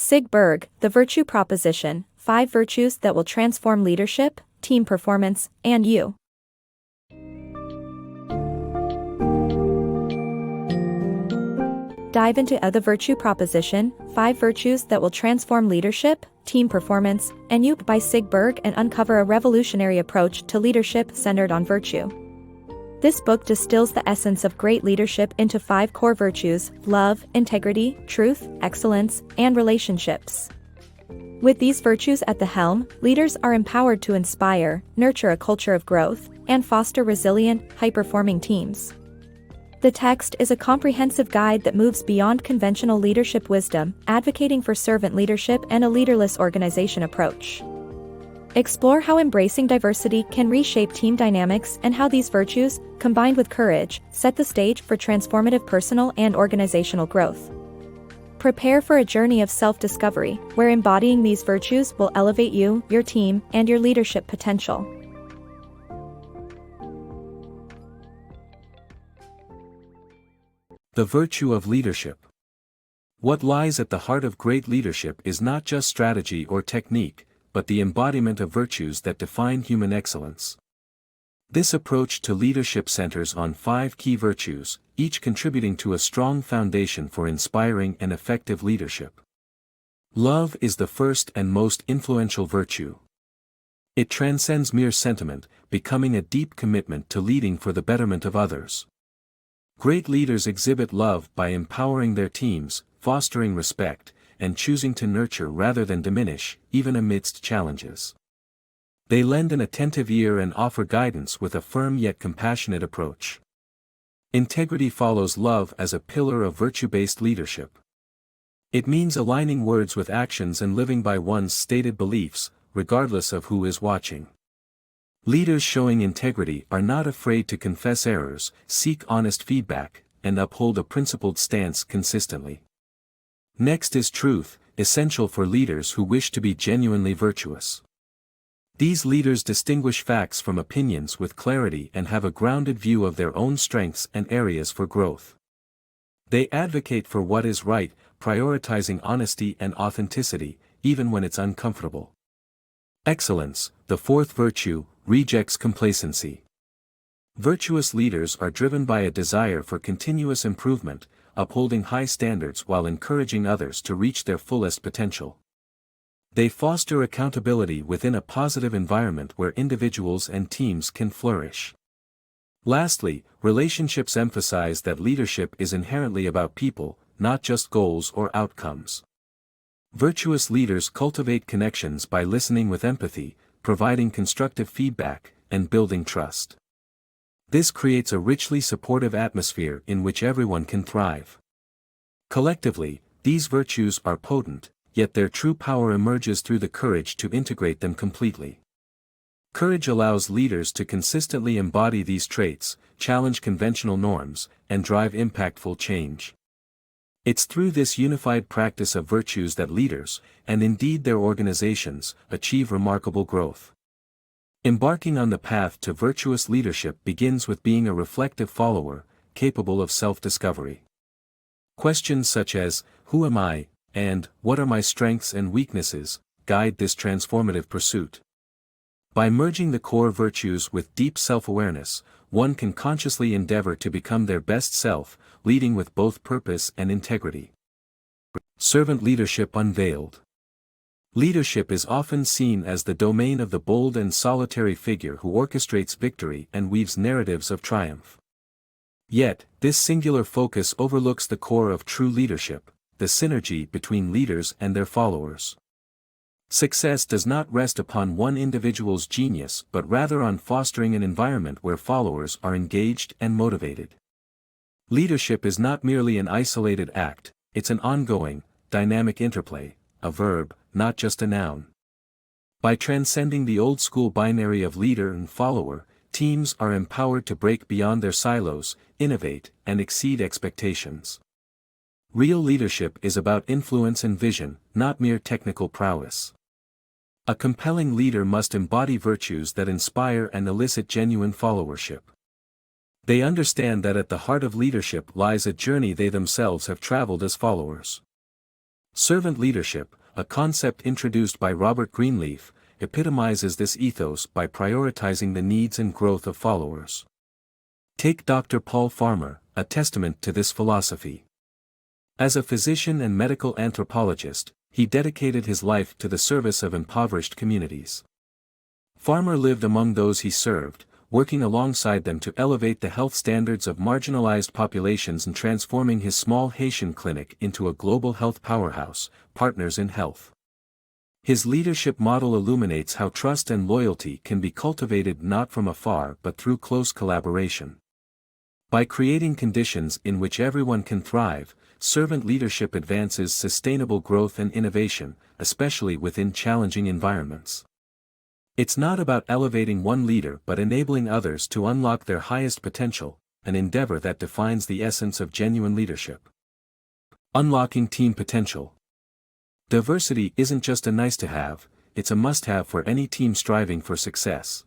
Sig Berg, The Virtue Proposition, 5 Virtues That Will Transform Leadership, Team Performance, and You. Dive into The Virtue Proposition, 5 Virtues That Will Transform Leadership, Team Performance, and You by Sig Berg and uncover a revolutionary approach to leadership centered on virtue. This book distills the essence of great leadership into 5 core virtues: love, integrity, truth, excellence, and relationships. With these virtues at the helm, leaders are empowered to inspire, nurture a culture of growth, and foster resilient, high-performing teams. The text is a comprehensive guide that moves beyond conventional leadership wisdom, advocating for servant leadership and a leaderless organization approach. Explore how embracing diversity can reshape team dynamics and how these virtues, combined with courage, set the stage for transformative personal and organizational growth. Prepare for a journey of self-discovery, where embodying these virtues will elevate you, your team, and your leadership potential. The virtue of leadership. What lies at the heart of great leadership is not just strategy or technique, but the embodiment of virtues that define human excellence. This approach to leadership centers on 5 key virtues, each contributing to a strong foundation for inspiring and effective leadership. Love is the first and most influential virtue. It transcends mere sentiment, becoming a deep commitment to leading for the betterment of others. Great leaders exhibit love by empowering their teams, fostering respect, and choosing to nurture rather than diminish, even amidst challenges. They lend an attentive ear and offer guidance with a firm yet compassionate approach. Integrity follows love as a pillar of virtue-based leadership. It means aligning words with actions and living by one's stated beliefs, regardless of who is watching. Leaders showing integrity are not afraid to confess errors, seek honest feedback, and uphold a principled stance consistently. Next is truth, essential for leaders who wish to be genuinely virtuous. These leaders distinguish facts from opinions with clarity and have a grounded view of their own strengths and areas for growth. They advocate for what is right, prioritizing honesty and authenticity, even when it's uncomfortable. Excellence, the 4th virtue, rejects complacency. Virtuous leaders are driven by a desire for continuous improvement, upholding high standards while encouraging others to reach their fullest potential. They foster accountability within a positive environment where individuals and teams can flourish. Lastly, relationships emphasize that leadership is inherently about people, not just goals or outcomes. Virtuous leaders cultivate connections by listening with empathy, providing constructive feedback, and building trust. This creates a richly supportive atmosphere in which everyone can thrive. Collectively, these virtues are potent, yet their true power emerges through the courage to integrate them completely. Courage allows leaders to consistently embody these traits, challenge conventional norms, and drive impactful change. It's through this unified practice of virtues that leaders, and indeed their organizations, achieve remarkable growth. Embarking on the path to virtuous leadership begins with being a reflective follower, capable of self-discovery. Questions such as, "Who am I?" and "What are my strengths and weaknesses?" guide this transformative pursuit. By merging the core virtues with deep self-awareness, one can consciously endeavor to become their best self, leading with both purpose and integrity. Servant leadership unveiled. Leadership is often seen as the domain of the bold and solitary figure who orchestrates victory and weaves narratives of triumph. Yet, this singular focus overlooks the core of true leadership, the synergy between leaders and their followers. Success does not rest upon one individual's genius but rather on fostering an environment where followers are engaged and motivated. Leadership is not merely an isolated act, it's an ongoing, dynamic interplay, a verb, not just a noun. By transcending the old-school binary of leader and follower, teams are empowered to break beyond their silos, innovate, and exceed expectations. Real leadership is about influence and vision, not mere technical prowess. A compelling leader must embody virtues that inspire and elicit genuine followership. They understand that at the heart of leadership lies a journey they themselves have traveled as followers. Servant leadership, a concept introduced by Robert Greenleaf, epitomizes this ethos by prioritizing the needs and growth of followers. Take Dr. Paul Farmer, a testament to this philosophy. As a physician and medical anthropologist, he dedicated his life to the service of impoverished communities. Farmer lived among those he served, working alongside them to elevate the health standards of marginalized populations and transforming his small Haitian clinic into a global health powerhouse, Partners in Health. His leadership model illuminates how trust and loyalty can be cultivated not from afar but through close collaboration. By creating conditions in which everyone can thrive, servant leadership advances sustainable growth and innovation, especially within challenging environments. It's not about elevating one leader but enabling others to unlock their highest potential, an endeavor that defines the essence of genuine leadership. Unlocking team potential. Diversity isn't just a nice-to-have, it's a must-have for any team striving for success.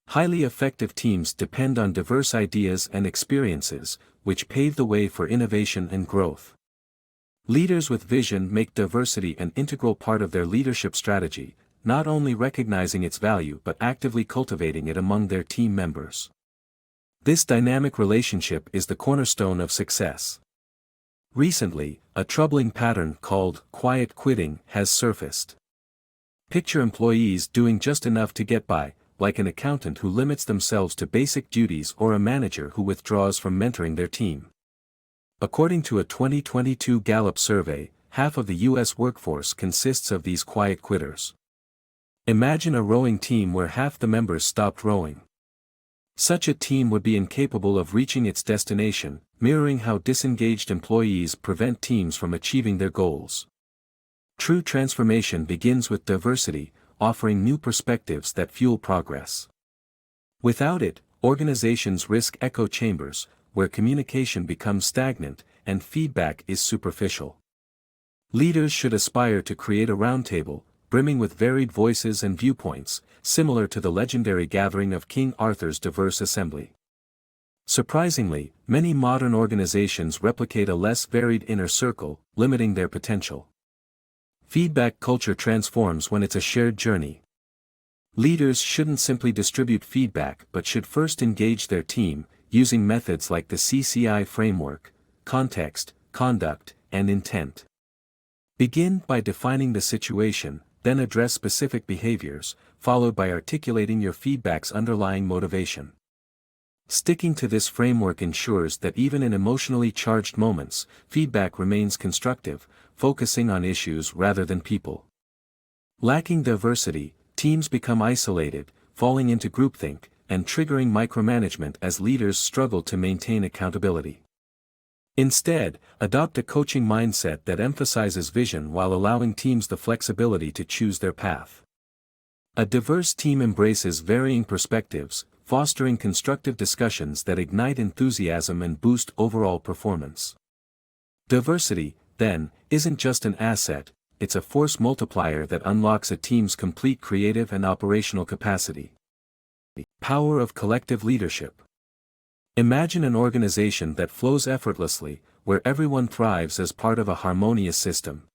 Highly effective teams depend on diverse ideas and experiences, which pave the way for innovation and growth. Leaders with vision make diversity an integral part of their leadership strategy, not only recognizing its value but actively cultivating it among their team members. This dynamic relationship is the cornerstone of success. Recently, a troubling pattern called quiet quitting has surfaced. Picture employees doing just enough to get by, like an accountant who limits themselves to basic duties or a manager who withdraws from mentoring their team. According to a 2022 Gallup survey, half of the U.S. workforce consists of these quiet quitters. Imagine a rowing team where half the members stopped rowing. Such a team would be incapable of reaching its destination, mirroring how disengaged employees prevent teams from achieving their goals. True transformation begins with diversity, offering new perspectives that fuel progress. Without it, organizations risk echo chambers, where communication becomes stagnant and feedback is superficial. Leaders should aspire to create a roundtable, brimming with varied voices and viewpoints, similar to the legendary gathering of King Arthur's diverse assembly. Surprisingly, many modern organizations replicate a less varied inner circle, limiting their potential. Feedback culture transforms when it's a shared journey. Leaders shouldn't simply distribute feedback but should first engage their team, using methods like the CCI framework: context, conduct, and intent. Begin by defining the situation, then address specific behaviors, followed by articulating your feedback's underlying motivation. Sticking to this framework ensures that even in emotionally charged moments, feedback remains constructive, focusing on issues rather than people. Lacking diversity, teams become isolated, falling into groupthink, and triggering micromanagement as leaders struggle to maintain accountability. Instead, adopt a coaching mindset that emphasizes vision while allowing teams the flexibility to choose their path. A diverse team embraces varying perspectives, fostering constructive discussions that ignite enthusiasm and boost overall performance. Diversity, then, isn't just an asset, it's a force multiplier that unlocks a team's complete creative and operational capacity. Power of collective leadership. Imagine an organization that flows effortlessly, where everyone thrives as part of a harmonious system.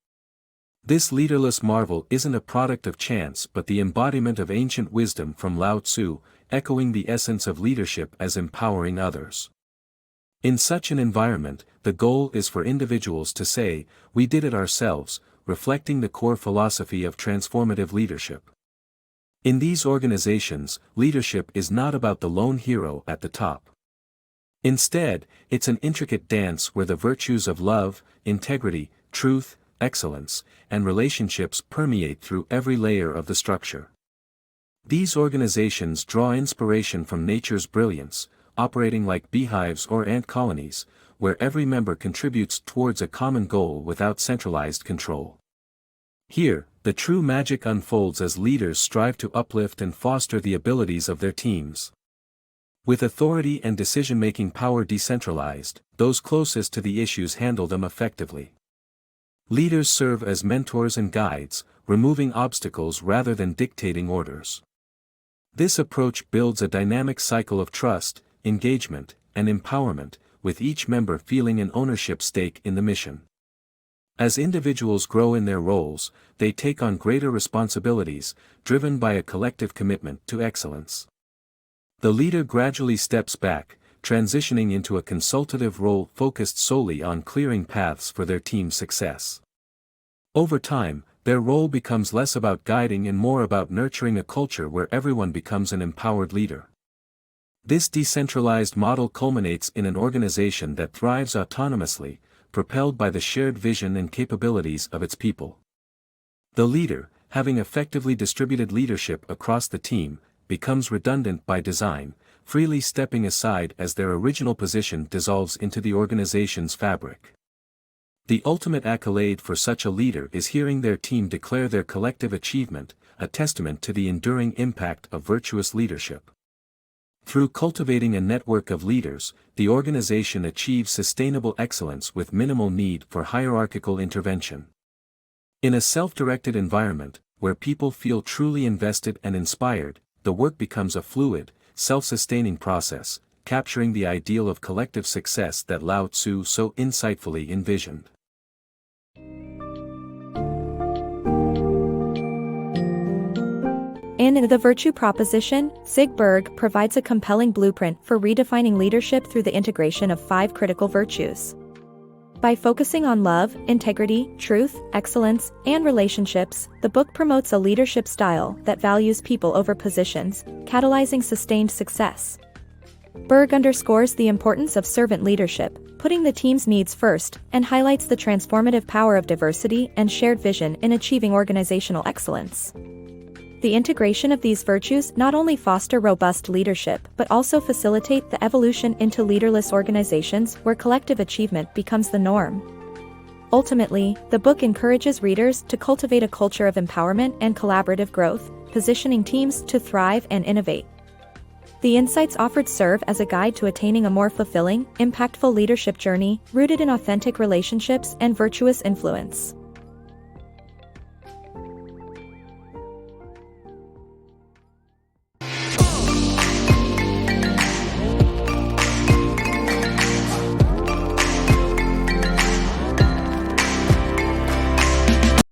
This leaderless marvel isn't a product of chance but the embodiment of ancient wisdom from Lao Tzu, echoing the essence of leadership as empowering others. In such an environment, the goal is for individuals to say, "We did it ourselves," reflecting the core philosophy of transformative leadership. In these organizations, leadership is not about the lone hero at the top. Instead, it's an intricate dance where the virtues of love, integrity, truth, excellence, and relationships permeate through every layer of the structure. These organizations draw inspiration from nature's brilliance, operating like beehives or ant colonies, where every member contributes towards a common goal without centralized control. Here, the true magic unfolds as leaders strive to uplift and foster the abilities of their teams. With authority and decision-making power decentralized, those closest to the issues handle them effectively. Leaders serve as mentors and guides, removing obstacles rather than dictating orders. This approach builds a dynamic cycle of trust, engagement, and empowerment, with each member feeling an ownership stake in the mission. As individuals grow in their roles, they take on greater responsibilities, driven by a collective commitment to excellence. The leader gradually steps back, transitioning into a consultative role focused solely on clearing paths for their team's success. Over time, their role becomes less about guiding and more about nurturing a culture where everyone becomes an empowered leader. This decentralized model culminates in an organization that thrives autonomously, propelled by the shared vision and capabilities of its people. The leader, having effectively distributed leadership across the team, becomes redundant by design, freely stepping aside as their original position dissolves into the organization's fabric. The ultimate accolade for such a leader is hearing their team declare their collective achievement, a testament to the enduring impact of virtuous leadership. Through cultivating a network of leaders, the organization achieves sustainable excellence with minimal need for hierarchical intervention. In a self-directed environment, where people feel truly invested and inspired, the work becomes a fluid, self-sustaining process, capturing the ideal of collective success that Lao Tzu so insightfully envisioned. In The Virtue Proposition, Sig Berg provides a compelling blueprint for redefining leadership through the integration of 5 critical virtues. By focusing on love, integrity, truth, excellence, and relationships, the book promotes a leadership style that values people over positions, catalyzing sustained success. Berg underscores the importance of servant leadership, putting the team's needs first, and highlights the transformative power of diversity and shared vision in achieving organizational excellence. The integration of these virtues not only foster robust leadership but also facilitate the evolution into leaderless organizations where collective achievement becomes the norm. Ultimately, the book encourages readers to cultivate a culture of empowerment and collaborative growth, positioning teams to thrive and innovate. The insights offered serve as a guide to attaining a more fulfilling, impactful leadership journey rooted in authentic relationships and virtuous influence.